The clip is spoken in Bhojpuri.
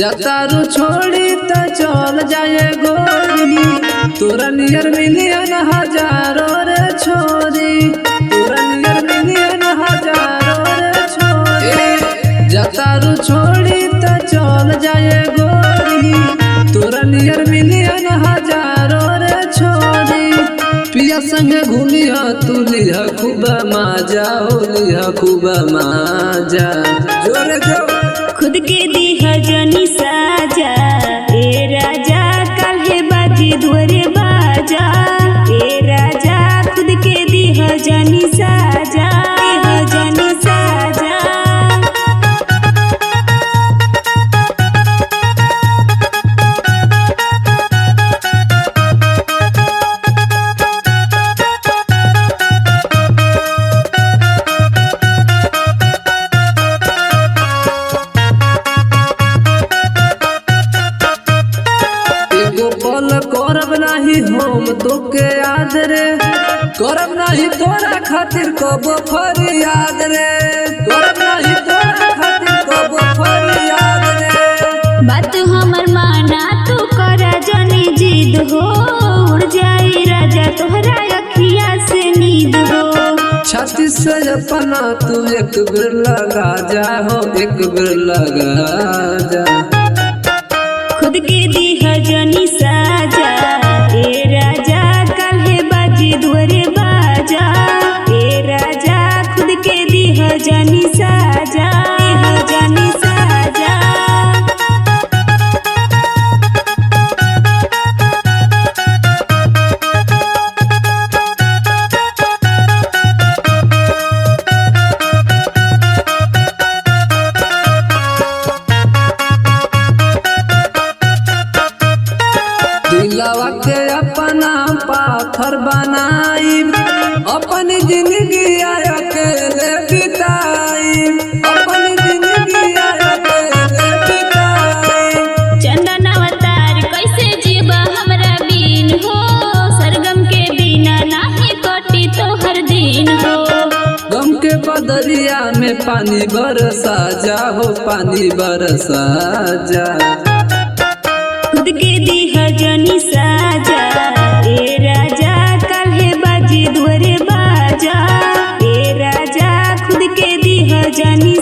जतारू छोड़ी तो चल जाए गोरी, तोरा नियर मिलियन हजारों रे छोरी, तोरा नियर मिलियन हजारों रे छोरी। जतारू छोड़ी तो चल जाए गोरी, तोरा नियर मिलियन हजारों रे छोरी। पिया संग घूमिया तू लिया खूब माजा, हो लिया खूब माजा। जोरे जो खुद के दी हजनी साजा, ए राजा काल्हे बाजी धोरे बाजा। ए राजा खुद के दी हजनी साजा, हजनी साजा। करब नाही हम तोके याद रे, करब नाही तोरा खातिर कबो फरियाद रे, करब नाही तोरा खातिर कबो फरियाद रे। बात हमर माना तू करा जनी जिद हो, उड़ जाई राजा तोहरा अखिया से नींद हो। छाती से अपना तू एक बेर लगा जा, हो एक बेर लगा जा। खुद के दी हजनी साजा, ए राजा काल्हे बाजी धोरे बाजा। ए राजा खुद के दी हजनी साजा, हजनी साजा। दिलवा के अपना पाथर बनाई, अपनी जिंदगी अकेले बिताई, अपनी जिंदगी अकेले बिताई। चंदन अवतार कैसे जीवा हमरा बीन हो, सरगम के बिना नाही कटी तोहर दिन हो। गम के बदरिया में पानी बरसा जा, हो पानी बरसा जा। खुद के दी हजनी साजा, ए राजा काल्हे बाजी धोरे बाजा। ए राजा खुद के दी हजनी